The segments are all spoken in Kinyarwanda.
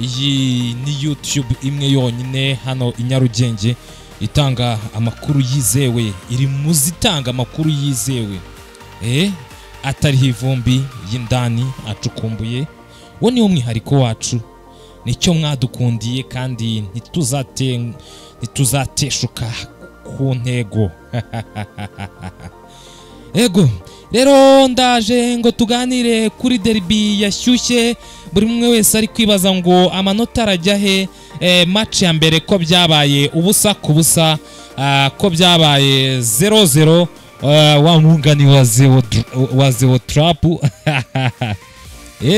iyi ni YouTube imwe yonyine hano i Nyarugenge itanga amakuru yizewe, iri muzitanga amakuru yizewe atari ivumbi y'indani acukumbuye. Wo niwo mwihariko wacu, nicyo mwadukundiye kandi ntituzateshuka ku ntego. Ego rero ndaje ngo tuganire kuri derby yashyushye, buri umwe wese ari kwibaza ngo amanota arajya he. Match ya mbere ko byabaye ubusa ku busa, ko byabaye 0-0, wa mungani wa Zeo Trap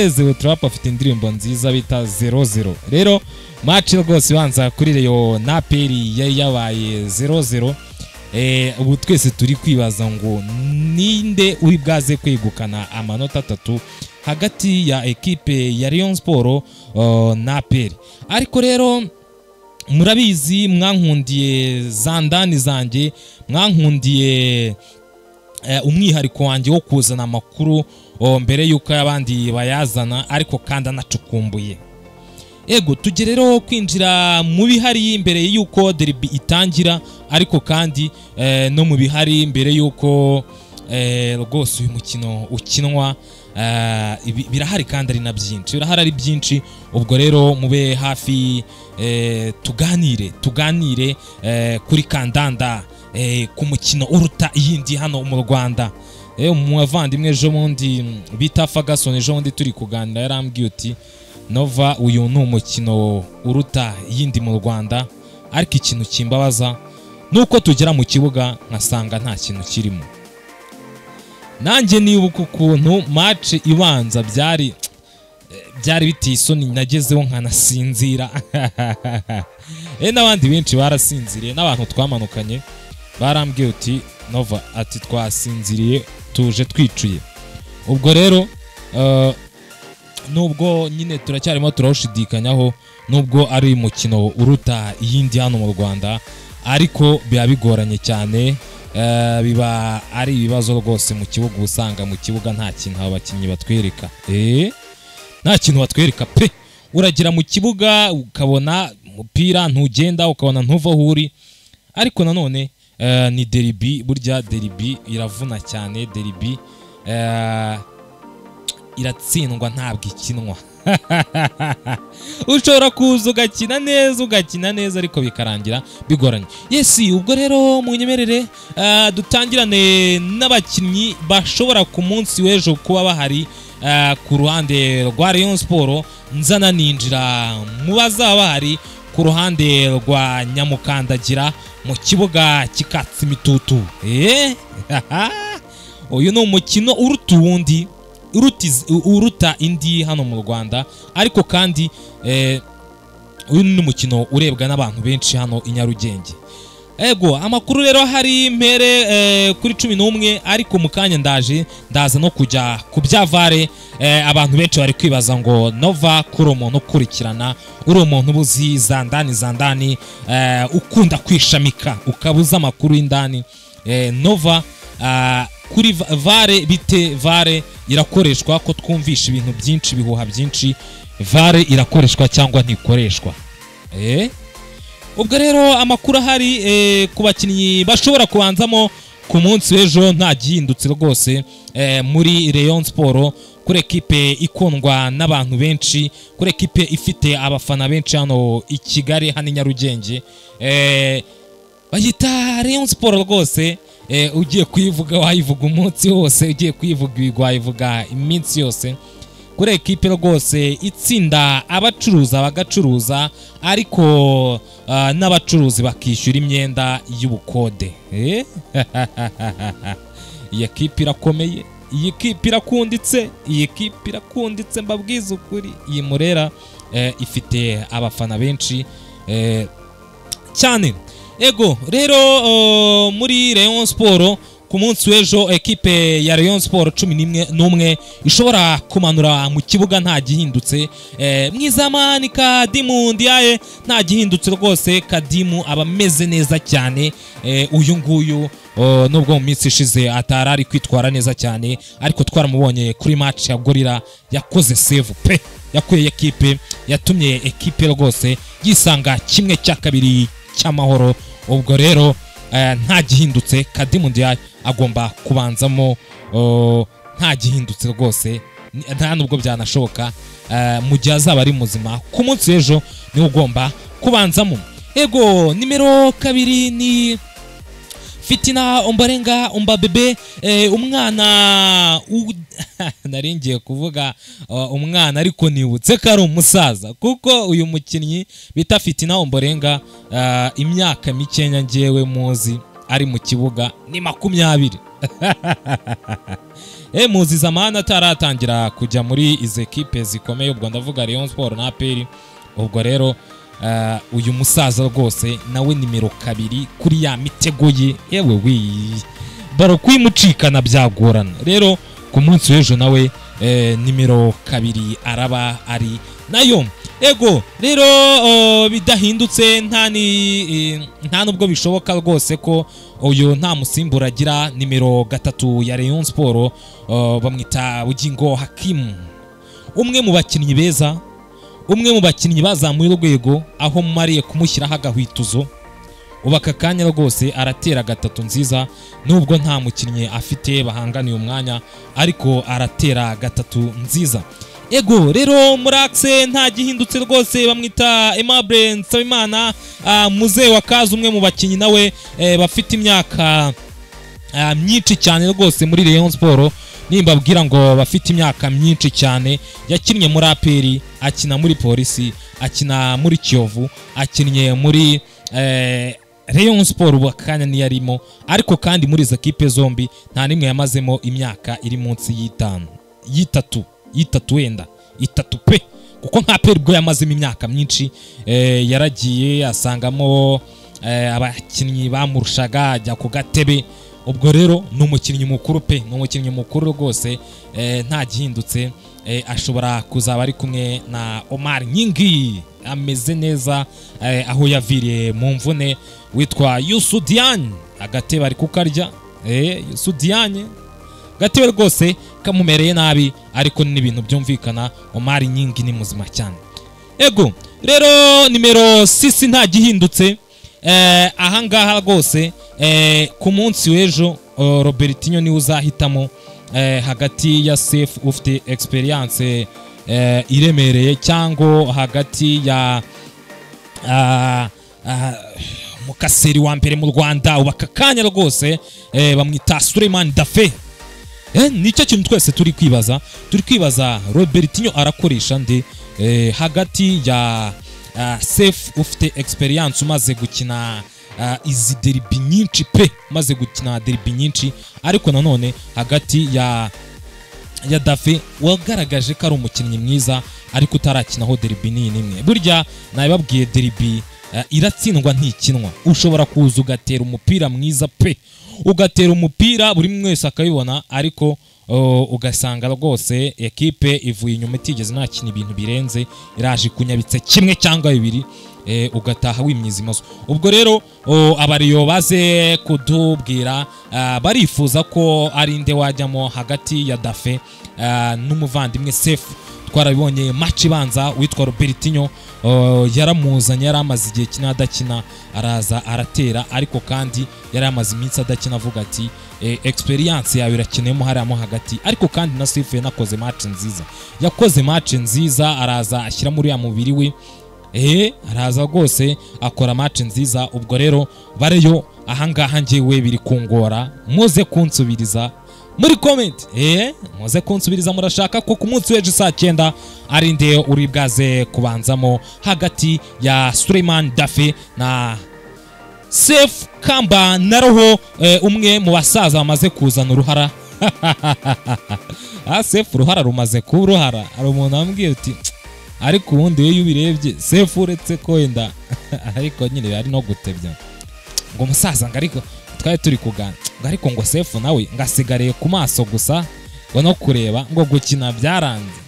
Zeo Trap afite indirimbo nziza bita 0-0. Rero match rwose ibanza kuri Rayon na APR yari yabaye 0-0. Ubu twese turi kwibaza ngo ninde uri bwaze kwegukana amanota 3 hagati ya ekipe ya Rayon Sport na APR. Ariko rero murabizi, mwankundiye zandani zanjye, mwankundiye umwihariko wanjye wo kuzana amakuru mbere yuko abandi bayazana, ariko kandi anacukumbuye. Ego tujye rero kwinjira mu bihari imbere yuko derby itangira, ariko kandi no mu bihari mbere yuko rwose uyu mukino ukinwa. Birahari kandi ari na byinshi, birahari ari byinshi. Ubwo rero mube hafi, tuganire kuri kandanda, ku mukino uruta iyindi hano mu Rwanda. Umuvandimwe ejo bundi bita Ferguson, ejo bundi turi kuganira yarambwiye uti Nova, uyu ni umukino uruta iyindi mu Rwanda, ariko ikintu kimbabaza nuko tugera mu kibuga nkasanga nta kintu kirimo. Nanjye nibuka ukuntu match ibanza byari biteye isoni, nagezeho nkanasinzira. N'abandi benshi barasinziriye, n'abantu twamanukanye barambwiye uti Nova, ati twasinziriye tuje twicuye. Ubwo rero nubwo nyine turacyarimo turawushidikanyaho, nubwo ari umukino uruta iyindi hano mu Rwanda, ariko biba bigoranye cyane. Biba ari ibibazo rwose mu kibuga, usanga mu kibuga nta kintu abakinnyi batwereka. Nta kintu batwereka pe. Uragira mu kibuga ukabona umupira ntugenda, ukabona ntuva aho uri. Ariko nanone ni derby, burya derby iravuna cyane. Derby iratsindwa ntabwo ikinwa. Ushobora kuza ugakina neza ariko bikarangira bigoranye. Yes, ubwo rero munyemerere dutangirane n'abakinnyi bashobora ku munsi w'ejo kuba bahari ku ruhande rwa Rayon Sport. Nzana ninjira mu bazaba bahari ku ruhande rwa Nyamukandagira mu kibuga kikatsi imitutu. Uyu ni umukino uruta indi hano mu Rwanda, ariko kandi uyu ni umukino urebwa n'abantu benshi hano i Nyarugenge. Ego amakuru rero hari mpere kuri 11, ariko mukanya ndaza no kujya ku byavare. Abantu benshi bari kwibaza ngo Nova, kuri umuntu ukurikirana, uri umuntu ubuzi zandani, ukunda kwishamika ukabuza amakuru y'indani, Nova, kuri vare bite? Vare irakoreshwa ko twumvisha ibintu byinshi, bihuha byinshi. Vare irakoreshwa cyangwa ntikoreshwa? Ubwo rero amakuru ahari ku bakinnyi bashobora kubanzamo ku munsi w'ejo nta gihindutse rwose muri Rayon Sport, kuri ekipe ikundwa n'abantu benshi, kuri ekipe ifite abafana benshi hano i Kigali, hano i Nyarugenge. Bayita Rayon Sport rwose. Ugiye kuyivuga wayivuga umunsi wose, ugiye kuyivuga ibigwi wayivuga iminsi yose. Kuri ekipe rwose itsinda abacuruza bagacuruza, ariko n'abacuruzi bakishyura imyenda y'ubukode. Iyi ekipe irakomeye, iyi ekipe irakunditse, iyi ekipe irakunditse, mbabwiza ukuri. Iyi Murera ifite abafana benshi cyane. Ego rero muri Rayon Sport ku munsi w'ejo, ekipe ya Rayon Sport 11 ishobora kumanura mu kibuga nta gihindutse. Mwizamani Kadimu Ndiaye nta gihindutse rwose. Kadimu aba ameze neza cyane. Uyu nguyu nubwo mu minsi ishize atarari kwitwara neza cyane, ariko twaramubonye kuri match ya Gorilla yakoze save pe. yakuye ekipe yatumye ekipe rwose yisanga kimwe cya kabiri cy'amahoro. Ubwo rero nta gihindutse Kadi Mundial agomba kubanzamo nta gihindutse rwose, nta nubwo byanashoboka mu gihe azaba ari muzima ku munsi w'ejo niwe ugomba kubanzamo. Ego nimero 2 ni Fitina Ombolenga Ombabebe, umwana naringiye kuvuga umwana ariko nibutse ko ari umusaza, kuko uyu mukinnyi bita Fitina Ombolenga imyaka mikenya ngewe muzi ari mu kibuga ni 20 muzi zamana ataratangira kujya muri izi ekipe zikomeye, ubwo ndavuga Rayon Sport na APR. Ubwo rero uyu musaza rwose nawe nimero 2 kuri ya mitego ye, yewe baro kwimucikana byagorana. Rero ku munsi w'ejo nawe nimero 2 araba ari nayo. Ego rero bidahindutse nta nubwo bishoboka rwose ko uyu nta musimbura agira nimero 3 ya Rayon Sport, bamwita Bugingo Hakim, umwe mu bakinnyi beza, umwe mu bakinnyi bazamuye urwego aho mumariye kumushyiraho agahwituzo. Ubaka kanya rwose aratera 3 nziza, nubwo nta mukinnyi afite bahanganiye umwanya ariko aratera 3 nziza. Ego rero Muraxe nta gihindutse rwose, bamwita Aimable Nsabimana, muze wakaza, umwe mu bakinnyi nawe bafite imyaka myinshi cyane rwose muri Rayon Sport. Nimbabwira ngo bafite imyaka myinshi cyane, yakinnye muri APR, akina muri Polisi, akina muri Kiyovu, akinnye muri Rayon Sport bakanya ni yarimo, ariko kandi muri izo kipe zombi nta nimwe yamazemo imyaka iri munsi y'itatu wenda 3 pe, kuko nka APR bwo yamazemo imyaka myinshi, yaragiye asangamo abakinnyi bamurushaga ajya ku gatebe. Ubwo rero ni umukinnyi mukuru pe, ni umukinnyi mukuru rwose, nta gihindutse. Ashobora kuzaba ari kumwe na Omar Nyingi, ameze neza aho yaviriye mu mvune, witwa Youssou Diagne, agatebe ari kukarya. Youssou Diagne gatebe rwose kamumereye nabi, ariko ni ibintu byumvikana. Omar Nyingi ni muzima cyane. Ego rero nimero 6 nta gihindutse, ahangaha rwose ku munsi w'ejo Robertinho niwe uzahitamo hagati ya Sefu ufite experience iremereye, cyangwa hagati ya mukaseri wa mbere mu Rwanda ubaka kanya rwose, bamwita Suleiman Dafe. Nicyo kintu twese turi kwibaza Robertinho arakoresha nde hagati ya Sefu ufite experience umaze gukina izi derby nyinshi pe, maze gukina derby nyinshi, ariko nanone hagati ya Dafe wagaragaje ko ari umukinnyi mwiza ariko utarakinaho derby nimwe. Burya nababwiye derby iratsindwa ntikinwa, ushobora kuza ugatera umupira mwiza pe, ugatera umupira buri mwese akabibona, ariko ugasanga rwose ekipe ivuye inyuma itigeze nakina ibintu birenze, iraje kunyabitse kimwe cyangwa 2, ugataha wimyizimazo. Ubwo rero abariyo baze kudubwira barifuza ko ari nde wajyamo hagati ya Dafe n'umuvandimwe Sefu. Twarabibonye match ibanza witwa Robertinho yaramuzanye, yaramaze igihe kina adakina, araza aratera, ariko kandi yaramaze iminsi adakina, avuga ati experience yawe irakeneyemo harimo hagati. Ariko kandi na Sefu yanakoze match nziza, araza ashyira muri ya mubiri we, araza rwose akora match nziza. Ubwo rero bareyo ahangaha ngewe biri kungora, muze kunsubiriza muri comment, muze kunsubiriza murashaka ko ku munsi w'ejo saa 9 ari nde uri bwaze kubanzamo hagati ya Suleiman Dafe na Sefu Kamba na Roho, umwe mu basaza bamaze kuzana uruhara. Sefu uruhara rumaze kuba uruhara. Hari umuntu ambwiye uti ariko ubundi iyo ubirebye Sefu uretse ko wenda ariko nyine ari no gutebya ngo umusaza ngo ariko twari turi kugana ngo ariko ngo Sefu nawe ngasigariye ku maso gusa ngo no kureba ngo gukina byaranze,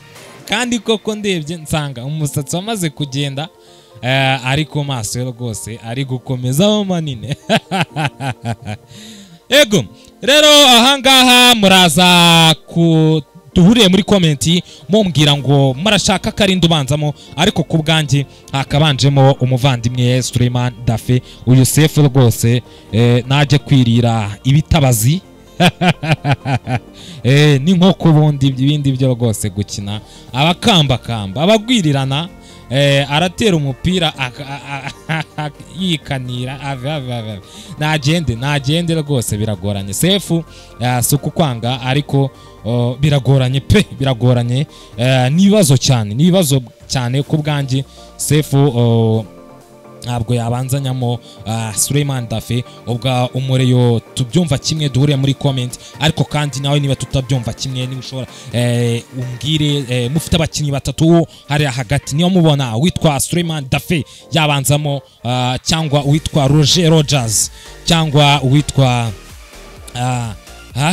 kandi koko ndebye nsanga umusatsi wamaze kugenda, ariko maso rwose ari gukomeza manine. Ego rero ahangaha muraza duhuriye muri komenti mumbwira ngo marashaka karindi ubanzamo, ariko ku bwanjye hakabanjemo umuvandimwe Suleiman Dafe. Uyu Sefu rwose najye kwirira ibitabazi ni nko kubundi ibindi byo rwose gukina abakambakamba abagwirirana, aratera umupira yikanira nagende rwose biragoranye. Sefu si ukukwanga ariko biragoranye pe, biragoranye, n'ibibazo cyane ku bwanjye. Sefu ntabwo yabanzanyamo Suleiman Dafe. ubwa umureyo tubyumva kimwe duhuriye muri comment, ariko kandi nawe niba tutabyumva kimwe niba ushobora umbwire mufite abakinnyi batatu hariya hagati niyo mubona witwa Suleiman Dafe yabanzamo, cyangwa witwa Roger Rogers, cyangwa witwa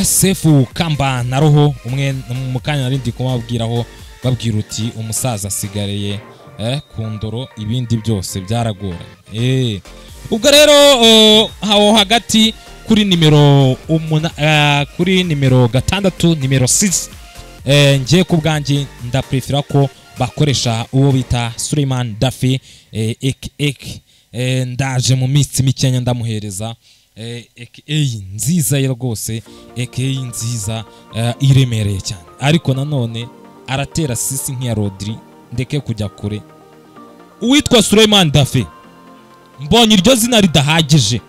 Sefu Kamba na Roho. umwe mu kanya narindi kumabwiraho babwira uti umusaza asigariye ku ndoro, ibindi byose byaragoranye. Ubwo rero hawo hagati kuri nimero kuri nimero 6 nimero 6 ngiye ku bwanjye ndaprefera ko bakoresha uwo bita Suleiman Dafe. Ndaje mu minsi mikenya ndamuhereza nziza ye rwose, nziza iremereye cyane, ariko nanone aratera sisi nk'iya Rodri. Ndeke kujya kure. Uwitwa Suleiman Dafe mbonye iryo zina ridahagije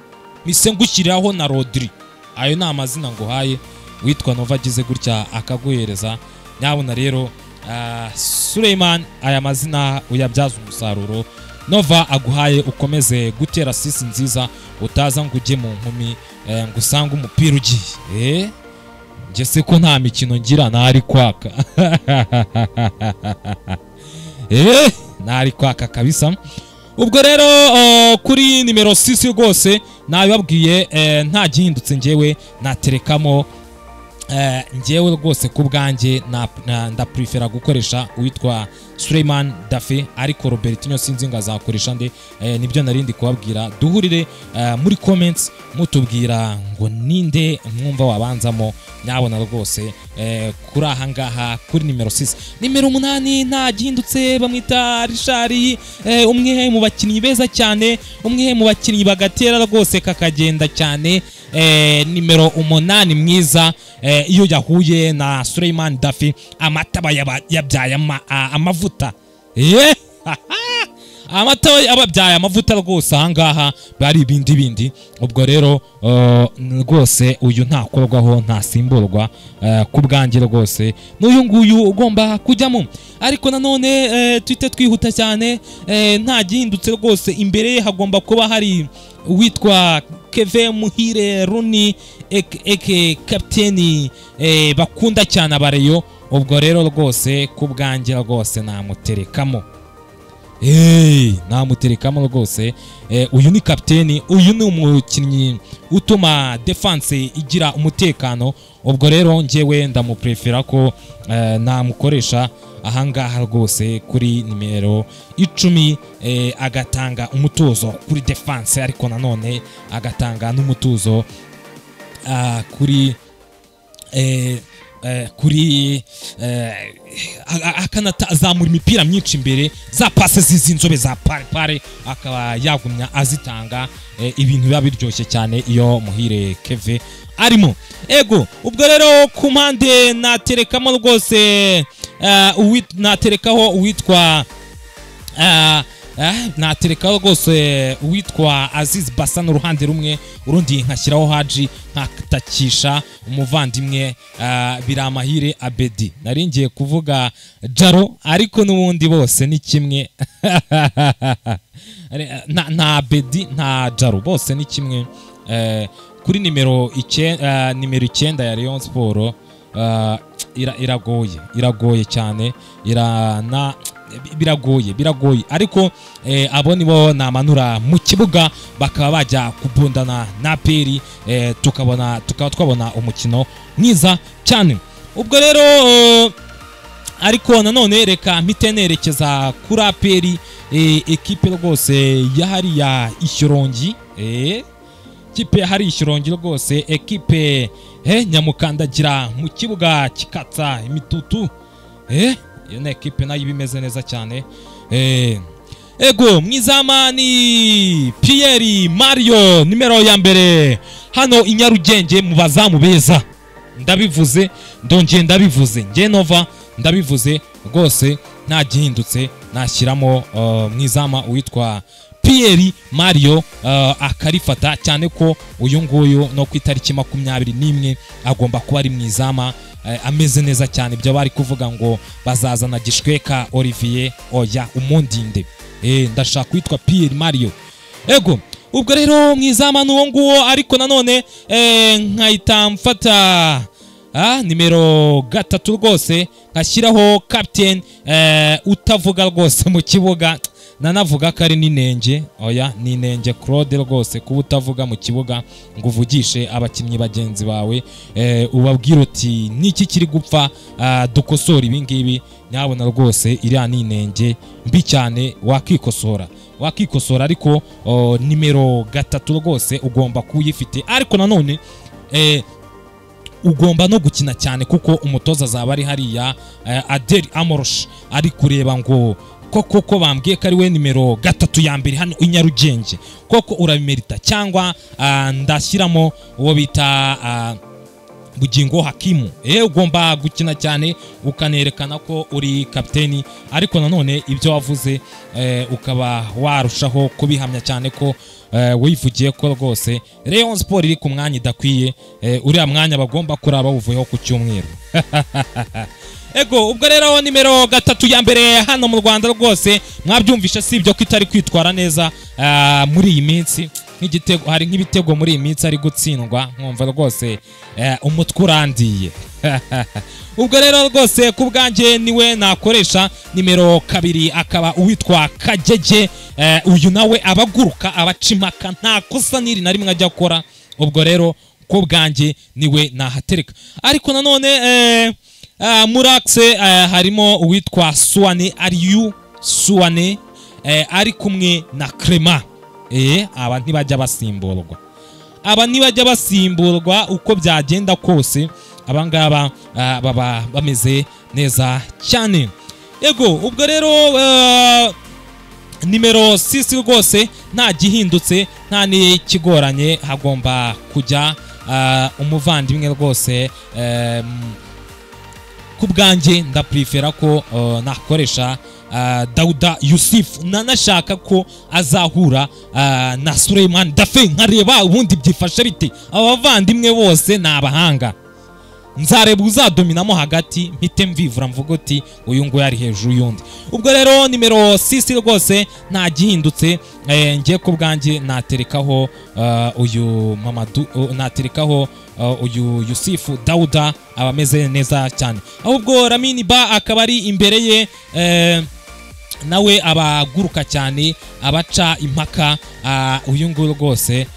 mise ngushyiriraho na Rodri. Ayo ni amazina nguhaye, witwa Nova agize gutya akaguhereza. Nyabona rero Suleiman aya mazina uyabyaza umusaruro. Nova aguhaye ukomeze gutera sisi nziza, utaza ngo ujye mu nkumi ngo usange umupira ugiye. Nge se ko nta mikino ngira ntari kwaka ntari kwaka kabisa. Ubwo rero kuri nimero 6 rwose nabibabwiye, nta gihindutse ngewe naterekamo. Ngewe rwose ku bwanjye ndaprefera gukoresha uwitwa Suleiman Dafe, ariko Robertinho sinzi ngo azakoresha nde. Nibyo narindi kubabwira. Duhurire muri comments mutubwira ngo ninde mwumva wabanzamo. Nyabona rwose kuri aha ngaha kuri nimero 6. Nimero 8 nta gihindutse, bamwita Richard, umwe mu bakinnyi beza cyane, umwe mu bakinnyi bagatera rwose kakagenda cyane. Nimero 8 mwiza, iyo yahuye na Suleiman Dafe amataba yabyaye amavuta. Amata ababyaye amavuta rwose ahangaha bari ibindi. Ubwo rero rwose uyu ntakorwaho ntasimburwa ku bwanjye rwose, n'uyu nguyu ugomba kujyamo. Ariko nanone twite twihuta cyane, nta gihindutse rwose. Imbere hagomba kuba hari uwitwa Kevin Muhire Rooney kapiteni bakunda cyane abareyo. Ubwo rero rwose ku bwanjye rwose namuterekamo. Namuterekamo rwose. Uyu ni kapiteni, uyu ni umukinnyi utuma defense igira umutekano. Ubwo rero ngewe ndamuprefera ko namukoresha ahangaha rwose kuri nimero 10, agatanga umutuzo kuri defense, ariko nanone agatanga n'umutuzo kuri akanatazamura imipira myinshi imbere, za pase z'inzobe za pare akaba yagumya azitanga. Ibintu biba biryoshye cyane iyo Muhire Keve arimo. Ubwo rero ku mpande naterekamo rwose naterekaho uwitwa naterekaho rwose uwitwa Aziz Bassan uruhande rumwe, urundi nkashyiraho Haji, nkatakisha umuvandimwe Biramahire Abedi. Nari ngiye kuvuga Jaro, ariko n'ubundi bose ni kimwe. Nta Abedi nta Jaro, bose ni kimwe. Kuri nimero 9 ya Rayon Sport iragoye cyane, biragoye ariko abo nibo namanura mu kibuga bakaba bajya kubundana na Peri, tukaba twabona umukino mwiza cyane. Ubwo rero ariko nanone reka mpite nerekeza kuri Peri, ekipe rwose yahari ya Ishyorongi, ekipe hari ishyirongi rwose, ekipe nyamukandagira mu kibuga kikatsa imitutu, iyo ni ekipe nayo ibimeze neza cyane. Ego mwizama ni Pierre Mario nimero ya mbere hano i Nyarugenge mu bazamu beza, ndabivuze ndongeye ndabivuze, nge Nova ndabivuze rwose, nta gihindutse nashyiramo mwizama witwa Pierre Mario akarifata, cyane ko uyu nguyu no ku itariki 21 agomba kuba ari mwizama ameze neza cyane. Ibyo bari kuvuga ngo bazazana Gishweka Olivier, oya umundinde, ndashaka kwitwa Pierre Mario. Ego ubwo rero mwizama n'uwo nguwo, ariko nanone nkahita mfata nimero 3 rwose, nkashyiraho captain utavuga rwose mu kibuga, nanavuga ko ari n'inenge, oya n'inenge Claude rwose, kuba utavuga mu kibuga ngo uvugishe abakinnyi bagenzi bawe, ubabwira uti niki kiri gupfa, dukosora ibi ngibi, nyabona rwose iriya n'inenge mbi cyane, wakikosora ariko nimero 3 rwose ugomba kuyifite. Ariko nanone ugomba no gukina cyane, kuko umutoza azaba ari hariya, Adel Amorosh ari kureba ngo koko bambwiye ko ari we nimero 3 ya mbere hano i Nyarugenge, koko urabimerita cyangwa ndashyiramo uwo bita Bugingo Hakimu. Ugomba gukina cyane ukanerekana ko uri kapiteni, ariko nanone ibyo wavuze ukaba warushaho kubihamya cyane ko wivugiye ko rwose Rayon Sport iri ku mwanya idakwiye, uriya mwanya bagomba kuraba uvuyeho ku cyumweru. Ego ubwo rero nimero 3 ya mbere hano mu Rwanda rwose mwabyumvisha, si ibyo ko itari kwitwara neza muri iyi minsi, nk'igitego hari nk'ibitego muri iyi minsi ari gutsindwa, nkumva rwose umutwe urandiye. Ubwo rero rwose ku bwanjye niwe nakoresha nimero 2, akaba uwitwa Kagege, uyu nawe abaguruka abacimaka, nta kosa niri na rimwe ajya akora. Ubwo rero ku bwanjye niwe nahatereka, ariko nanone Muraxe harimo uwitwa Suwane Ariyu Suwane, ari kumwe na Clement. Aba ntibajya basimburwa, uko byagenda kose abangaba baba bameze neza cyane. Ego ubwo rero nimero 6 rwose nta gihindutse, nta n'ikigoranye, hagomba kujya umuvandimwe rwose. Ku bwanjye ndaprefera ko nakoresha Dauda Yusuf, nanashaka ko azahura na Suleiman Dafe, nkareba ubundi byifashe bite. Abavandimwe bose ni abahanga, nzareba uzadominamo hagati, mpite mvivura mvuga uti uyu ngo yari hejuru y'undi. Ubwo rero nimero 6 rwose nta gihindutse, ngiye ku bwanjye naterekaho uyu Mamadou, naterekaho uyu Yusufu Dauda, abameze neza cyane. Ahubwo Lamine Ba akaba ari imbere ye, nawe abaguruka cyane, abaca impaka, uyu nguyu rwose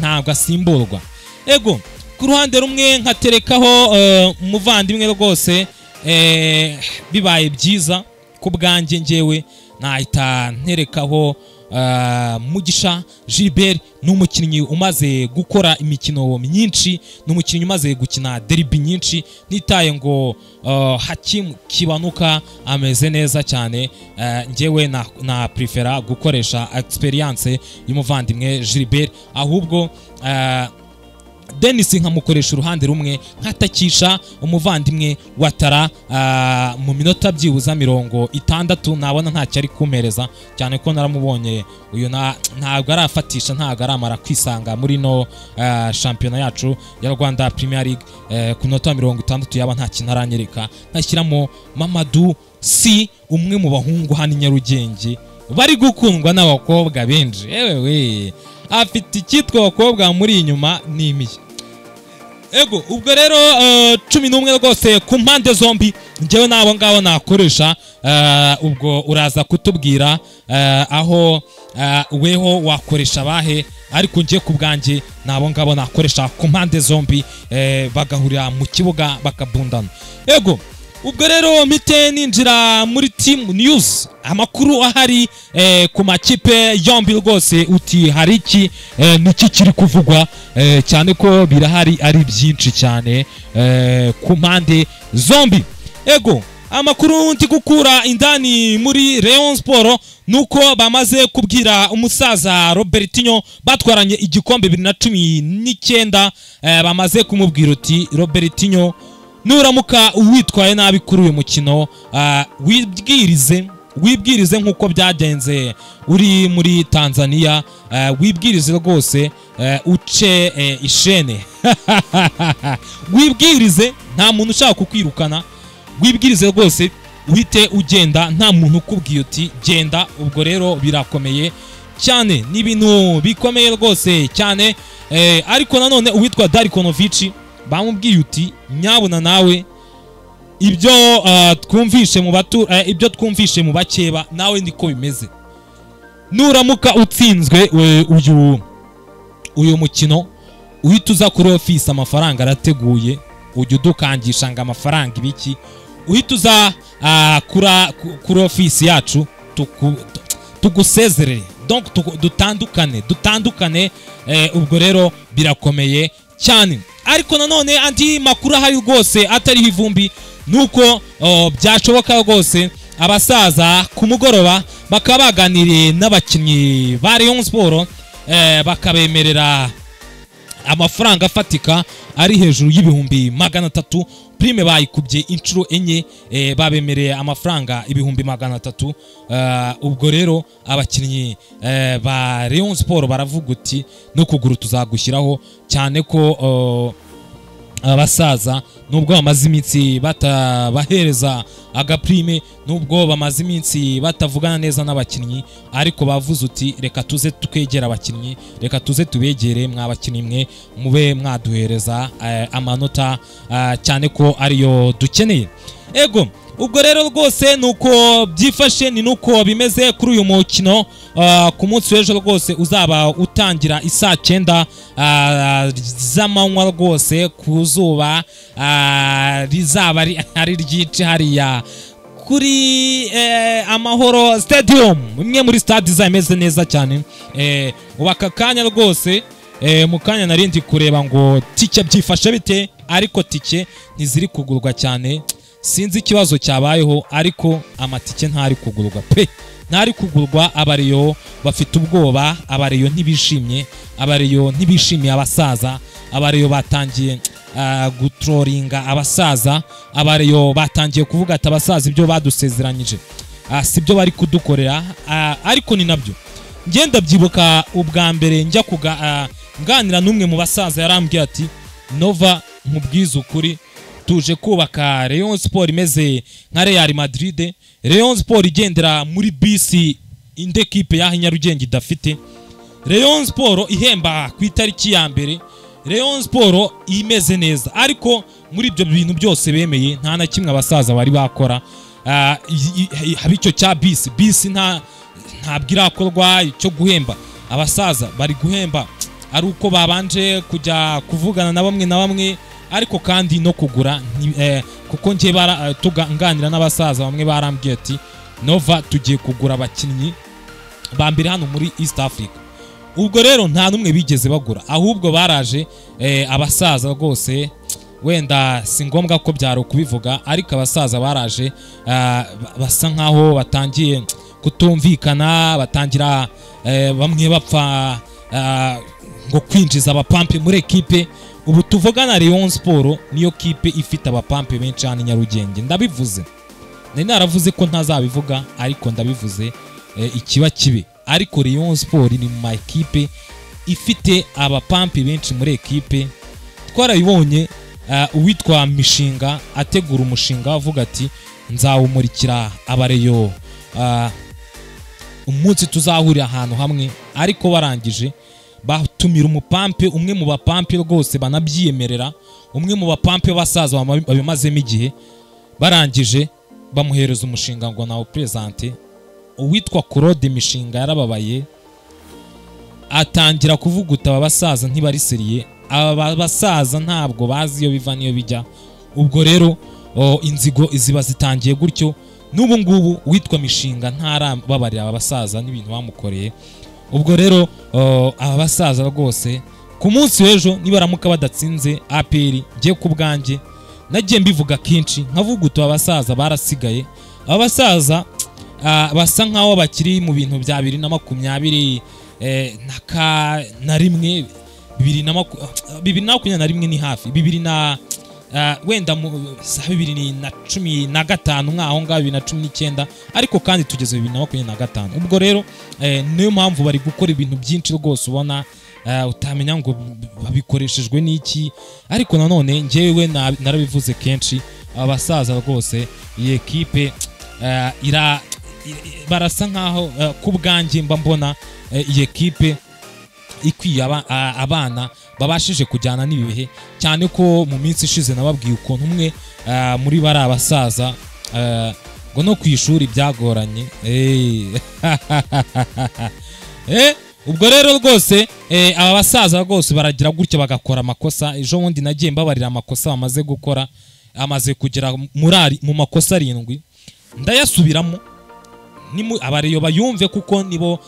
ntabwo asimburwa. Ego ku ruhande rumwe nkaterekaho umuvandimwe rwose, bibaye byiza ku bwanjye ngewe nahita nterekaho Mugisha Gilbert, n'umukinnyi umaze gukora imikino myinshi, n'umukinnyi umaze gukina derby nyinshi, nitaye ngo Hakim Kibanuka ameze neza cyane. Ngewe na prefera gukoresha experience y'umuvandimwe Gilbert, ahubwo Denis nkamukoresha uruhande rumwe, nkatakisha umuvandimwe Watara mu minota byibuza 60, nabona ntacyo ari kumereza cyane ko naramubonye uyu ntabwo arafatisha, ntabwo aramara kwisanga muri no shampiyona yacu ya Rwanda Premier League. Ku minota 60 yaba nta kintu aranyereka. Nkashyiramo Mamadou Si, umwe mu bahungu hano Nyarugenge bari gukundwa n'abakobwa benshi, ewewe afite icyitwa abakobwa muri inyuma n'imiye. Ego ubwo rero 11 rwose ku mpande zombi, ngewe nabo ngabo nakoresha. Ubwo uraza kutubwira aho weho wakoresha bahe, ariko ngiye ku bwanjye nabo ngabo nakoresha ku mpande zombi, bagahurira mu kibuga bakabundana. Ego ubwo rero mpite ninjira muri team news amakuru ahari ku makipe yombi rwose uti hari iki niki kiri kuvugwa cyane ko birahari ari byinshi cyane ku mpande zombi. Ego amakuru ndi gukura indani muri Rayon Sport nuko bamaze kubwira umusaza Robertinho batwaranye igikombe 2019 bamaze kumubwira uti Robertinho nuramuka uwitwaye nabi kuri uyu mukino wibwirize nkuko byagenze uri muri Tanzania, wibwirize rwose uce ishene wibwirize nta muntu ushaka kukwirukana, wibwirize rwose uhite ugenda nta muntu ukubwiye uti genda. Ubwo rero birakomeye cyane, ni ibintu bikomeye rwose cyane. Ariko nanone uwitwa Darikonovic bamubwiye uti nyabuna nawe ibyo twumvishe mu bakeba nawe niko bimeze, nuramuka utsinzwe uyu mukino uhita uza kuri office amafaranga arateguye, ujya udukangisha ngo amafaranga ibiki, uhita uza kuri office yacu tugusezerere, donc dutandukane. Ubwo rero birakomeye cyane. Ariko nanone andi makuru ahari rwose atariho ivumbi nuko byashoboka rwose abasaza ku mugoroba bakaba baganiriye n'abakinnyi ba Rayon Sport bakabemerera amafaranga afatika ari hejuru y'ibihumbi 300, prime bayikubye inshuro enye, babemereye amafaranga ibihumbi 300. Ubwo rero abakinnyi ba Rayon Sport baravuga uti no kuguru tuzagushyiraho, cyane ko abasaza nubwo bamaze iminsi batabahereza agaprime, nubwo bamaze iminsi batavugana neza n'abakinnyi, ariko bavuze uti reka tuze twegera abakinnyi, reka tuze tubegere mwabakinnyi mwe mube mwaduhereza amanota cyane ko ariyo dukeneye. Ego ubwo rero rwose nuko byifashe, ni nuko bimeze kuri uyu mukino ku munsi w'ejo rwose uzaba utangira isaa 9 z'amanywa rwose ku zuba rizaba ari ryinshi hariya kuri Amahoro Stadium, imwe muri stade zameze neza cyane. Ubaka kanya rwose mu kanya narindi kureba ngo tike byifashe bite, ariko tike ntiziri kugurwa cyane, sinzi ikibazo cyabayeho, ariko amatike ntari kugurwa pe, ntari kugurwa. Abariyo bafite ubwoba, abariyo ntibishimiye abasaza, abariyo batangiye gutrolinga abasaza, abariyo batangiye kuvuga ati abasaza ibyo badusezeranyije sibyo bari kudukorera. Ariko ni nabyo ngenda byibuka ubwa mbere njya nganira n'umwe mu basaza yarambwiye ati Nova nkubwiza ukuri tuje kubaka Rayon Sport imeze nka Real Madrid, Rayon Sport igendera muri bisi indi equipe ya Nyarugenge idafite, Rayon Sport ihemba ku itariki ya mbere, Rayon Sport imeze neza. Ariko muri ibyo bintu byose bemeye nta na kimwe abasaza bari bakora. Haba icyo cya bisi ntabwo irakorwa, icyo guhemba abasaza bari guhemba ari uko babanje kujya kuvugana na bamwe, ariko kandi no kugura kuko ngiye tuganira n'abasaza bamwe barambwiye ati Nova tugiye kugura abakinnyi ba mbere hano muri East Africa. Ubwo rero nta numwe bigeze bagura, ahubwo baraje abasaza rwose, wenda si ngombwa ko byaro kubivuga, ariko abasaza baraje basa nkaho batangiye kutumvikana, batangira bamwe bapfa ngo kwinjiza abapampe muri equipe. Ubu tuvugana Rayon Sport niyo kipe ifite abapampe benshi hano Nyarugenge, ndabivuze naravuze ko ntazabivuga, ariko ndabivuze ikiba kibe. Ariko Rayon Sport ni mu equipe ifite abapampe benshi muri equipe. Twarabibonye uwitwa Mishinga ategura umushinga avuga ati nzawumurikira abareyo umunsi tuzahurira ahantu hamwe, ariko barangije batumira umupampe, umwe mu bapampe rwose banabyiyemerera, umwe mu bapampe basaza babimazemo igihe, barangije bamuhereza umushinga ngo nawo presente. Uwitwa Claude Mishinga yarababaye, atangira kuvuguta aba basaza ntibari seriye, aba basaza ntabwo bazi iyo biva niyo bijya. Ubwo rero inzigo ziba zitangiye gutyo. N'ubu ngubu witwa Mishinga ntarababarira aba basaza n'ibintu bamukoreye. Ubwo rero aba basaza rwose ku munsi w'ejo nibaramuka badatsinze APR, ngiye ku bwanjye nagiye mbivuga kenshi nkavuga utu abasaza barasigaye. Aba basaza basa nkaho bakiri mu bintu bya 2021 na rimwe 2021 ni hafi 2000 wenda 2015 mwaho ngaho 2019, ariko kandi tugeze 2025. Ubwo rero niyo mpamvu bari gukora ibintu byinshi rwose ubona utamenya ngo babikoreshejwe n'iki. Ariko nanone njyewe narabivuze kenshi, abasaza rwose iyi ekipe barasa nkaho ku bwanjye mba mbona iyi ekipe ikwiye abana babashije kujyana n'ibihe, cyane ko mu minsi ishize nababwiye ukuntu umwe muri bari abasaza ngo no ku ishuri byagoranye. Ubwo rero rwose aba basaza rwose baragira gutya bagakora amakosa. Ejo bundi nagiye mbabarira amakosa bamaze gukora, amaze kugera mu makosa 7 ndayasubiramo. Abareyo bayumve kuko nibo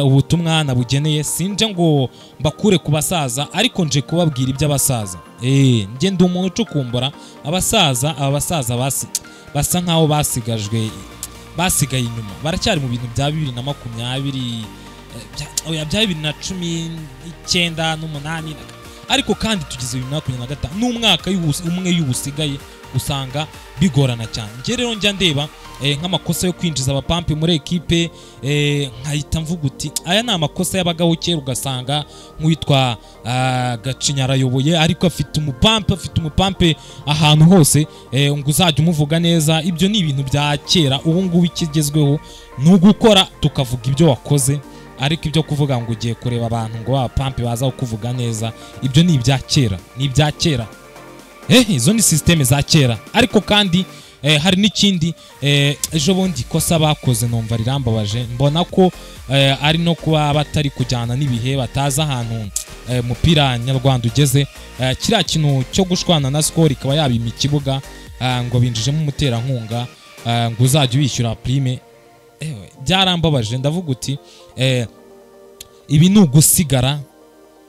ubutumwa nabugeneye. Sinje ngo mbakure ku basaza, ariko nje kubabwira iby'abasaza. Nge ndi umuntu ucukumbura abasaza. Aba basaza basa nkaho basigaye inyuma, baracyari mu bintu bya 2020 bya 2019 n'umunani, ariko kandi tugeze 2025 n'umwaka umwe y'ubusigaye usanga bigorana cyane. Nge rero njya ndeba nk'amakosa yo kwinjiza abapampe muri ekipe, nkahita mvuga uti aya ni amakosa y'abagaho kera, ugasanga nk'uwitwa Gacinya arayoboye ariko afite umupampe ahantu hose, ngo uzajya umuvuga neza. Ibyo ni ibintu bya kera. Ubu ngubu ikigezweho ni ugukora tukavuga ibyo wakoze, ariko ibyo kuvuga ngo ugiye kureba abantu ngo abapampe baza kuvuga neza, ibyo ni ibya kera. Izo ni systeme za kera. Ariko kandi hari n'ikindi ejo bundi kosa bakoze numva rirambabaje. Mbona ko ari no kuba batari kujyana n'ibihe, bataza ahantu umupira nyarwanda ugeze. Kiriya kintu cyo gushwana na Skol ikaba yabima ikibuga ngo binjijemo umuterankunga ngo uzajya wishyura prime. Byarambabaje. Ndavuga uti ibi ni ugusigara.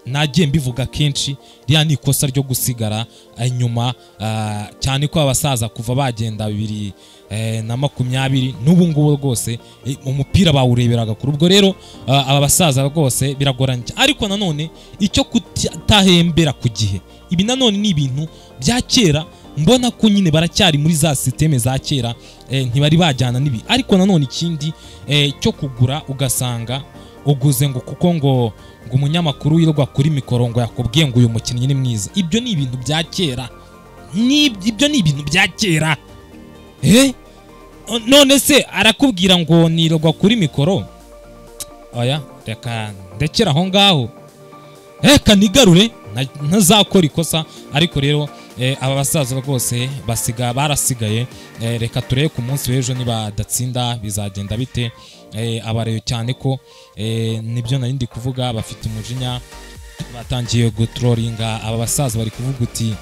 Nagiye mbivuga kenshi, riya ni ikosa ryo gusigara inyuma, cyane ko abasaza kuva bagenda 2020 n'ubu ngubu rwose umupira bawureberaga kuri. Ubwo rero aba basaza rwose biragoranye. Ariko nanone icyo kutahembera ku gihe, ibi nanone ni ibintu bya kera. Mbona ko nyine baracyari muri za systeme za kera, ntibari bajyana n'ibi. Ariko nanone ikindi cyo kugura ugasanga uguze ngo kuko ngo umunyamakuru wirwa kuri mikoro ngo yakubwiye ngo uyu mukinnyi ni mwiza. Ibyo ni ibintu bya kera. Ibyo ni ibintu bya kera. None se arakubwira ngo nirwa kuri mikoro? Oya, reka ndekera aho ngaho, reka nigarure ntazakora ikosa. Ariko rero aba basaza rwose barasigaye. Reka turebe ku munsi w'ejo nibadatsinda bizagenda bite. Abareyo cyane ko nibyo nari ndi kuvuga, bafite umujinya, batangiye gutrolinga. Aba basaza bari kuvuga uti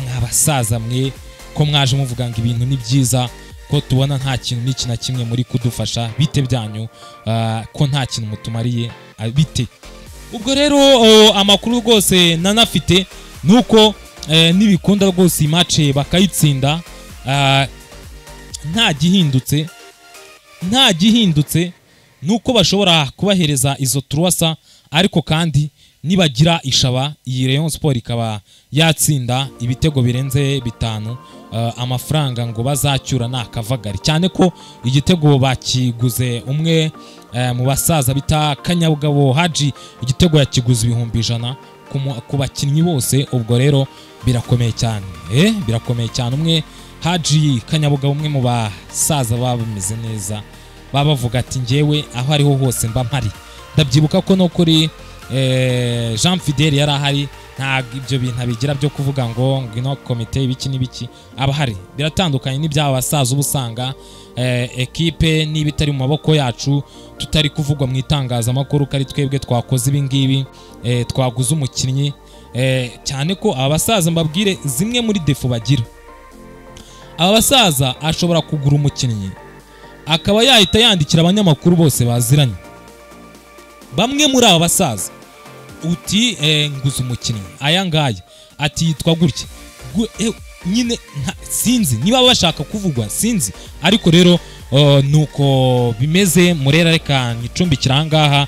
mwabasaza mwe ko mwaje muvuga ngo ibintu ni byiza, ko tubona nta kintu n'iki na kimwe muri kudufasha, bite byanyu ko nta kintu mutumariye bite. Ubwo rero amakuru rwose nanafite nuko nibikunda rwose match bakayitsinda, nta gihindutse nuko bashobora kubahereza izo truasa. Ariko kandi nibagira ishaba iyi Rayon Sport ikaba yatsinda ibitego birenze 5, amafaranga ngo bazacyura nakavagari, cyane ko igitego bakiguze umwe mu basaza bita Kanyabugabo Haji, igitego yakiguze 100,000 ku bakinnyi bose. Ubwo rero birakomeye cyane, birakomeye cyane. Umwe Haji Kanyabugabo, umwe mu basaza bameze neza, bavuga ati njyewe aho ariho hose mba mpari. Ndabyibuka ko no kuri Jean Fidel yari ahari. Ntabwo ibyo bintu abigira byo kuvuga ngo ino komite ibiki n'ibiki. Abahari biratandukanye n'ibyaba basaza. Ubusanga ekipe niba itari mu maboko yacu, tutari kuvugwa mu itangazamakuru ko ari twebwe twakoze ibi ngibi, twaguze umukinnyi. Cyane ko aba basaza mbabwire zimwe muri defo bagira. aba basaza ashobora kugura umukinnyi akaba yahita yandikira abanyamakuru bose baziranye. Bamwe muri aba basaza uti nguze umukinnyi aya ngaya ati yitwa gutya nyine sinzi niba bashaka kuvugwa sinzi, ariko rero nuko bimeze. Murera reka nyicumbikira ahangaha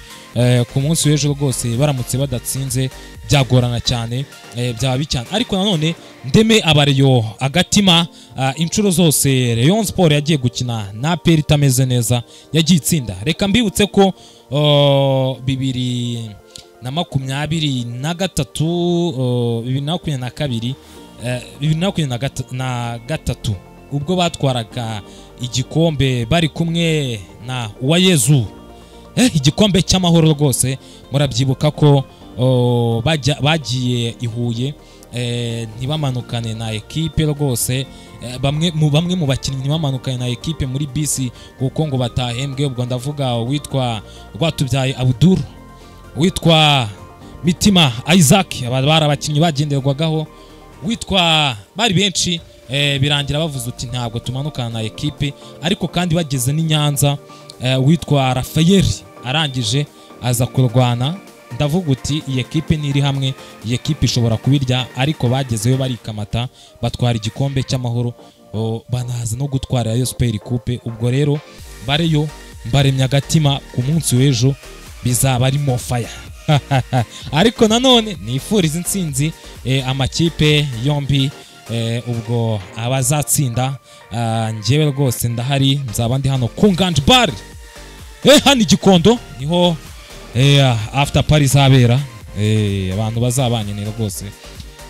ku munsi w'ejo rwose baramutse badatsinze byagorana cyane, byaba bicyane. Ariko nanone ndeme abareyo agatima inshuro zose Rayon Sport yagiye gukina na APR itameze neza yagiye itsinda. Reka mbibutse ko 2023 ubwo batwaraga igikombe bari kumwe na Uwayezu, igikombe cy'amahoro rwose murabyibuka ko bagiye i Huye ntibamanukane na ekipe rwose, bamwe mu bakinnyi ntibamanukane na ekipe muri bisi kuko ngo batahembwe. Ubwo ndavuga witwa Rwatubyaye Abdul, witwa Mitima Isaac, bari abakinnyi bagenderwagaho, witwa bari benshi, birangira bavuze uti ntabwo tumanukana na ekipe. Ariko kandi bageze ni Nyanza, witwa Rafael arangije aza kurwana. Ndavuga uti iyi ekipe ntiri hamwe, iyi ekipe ishobora kubirya. Ariko bagezeyo barikamata batwara igikombe cy'amahoro, banaza no gutwara Rayon Sport Coupe. Ubwo rero bareyo mbaremye agatima ku munsi w'ejo bizaba ari mofaya. Ariko nanone nifuriza intsinzi amakipe yombi. Ubwo abazatsinda njyewe rwose ndahari, nzaba ndi hano ku Nganji Bar hano Gikondo, niho after party zabera. Abantu bazabanyenera rwose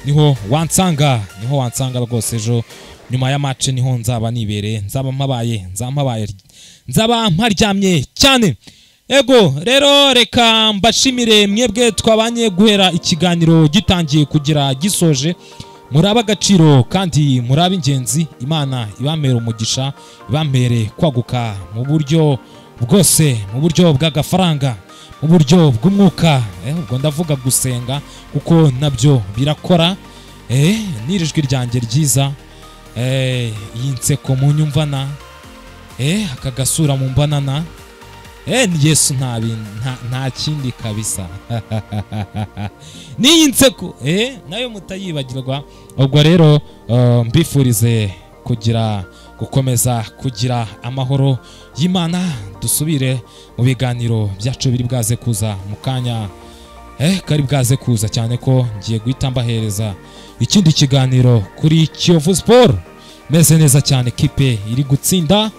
niho wansanga rwose ejo nyuma ya match niho nzaba nibereye, nzaba mparyamye cyane. Ego rero reka mbashimire mwebwe twabanye guhera ikiganiro gitangiye kugira gisoje. Muraba agaciro kandi muraba ingenzi. Imana ibamere umugisha, ibamere kwaguka mu buryo bwose, mu buryo bw'agafaranga, mu buryo bw'umwuka. Ubwo ndavuga gusenga kuko nabyo birakora. Nirijwi ryanjye ryiza, iyi nseko mu nyumvana, akagasura mu mbanana. Ni Yesu nta kindi kabisa. Niyi nseko nayo mutayibagirwa. Ubwo rero mbifurize gukomeza kugira amahoro y'Imana. Dusubire mu biganiro byacu biri bwaze kuza mu kanya kari bwaze kuza, cyane ko ngiye guhita mbahereza ikindi kiganiro kuri Kiyovu Sport. Meze neza cyane, kipe iri gutsinda,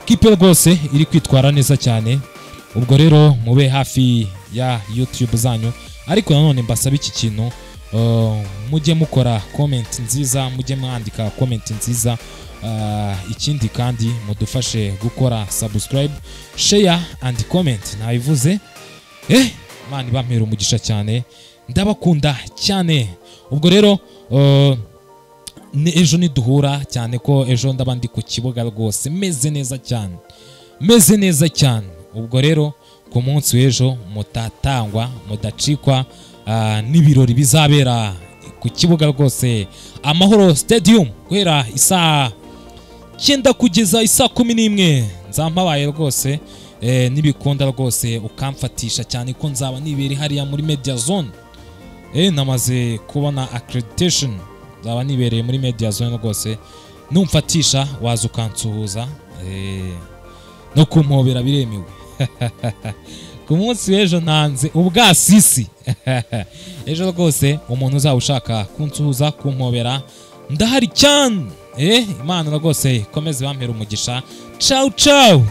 kipe rwose iri kwitwara neza cyane. Ubwo rero mube hafi ya YouTube zanyu. Ariko nanone mbasaba iki kintu, mujye mukora comment nziza, mujye mwandika comment nziza. Ikindi kandi mudufashe gukora subscribe, share and comment. Nabivuze Imana ibamere umugisha cyane, ndabakunda cyane. Ubwo rero ejo niduhura, cyane ko ejo ndaba ndi ku kibuga rwose meze neza cyane. Ubwo rero ku munsi w'ejo mutatangwa, mudacikwa n'ibirori bizabera ku kibuga rwose Amahoro Stadium guhera isaa 9 kugeza isaa 11. Nzampabaye rwose, nibikunda rwose ukamfatisha, cyane ko nzaba nibere hariya muri Media Zone. Namaze kubona accreditation, nzaba nibereye muri Media Zone rwose. Numfatisha waza ukansuhuza, no kumpobera biremewe. Ku munsi w'ejo nanze ubwasisi. Ejo rwose umuntu uzaba ushaka kunsuhuza, kumpobera, ndahari cyane. Imana rwose ikomeze bampera umugisha. Ciao ciao.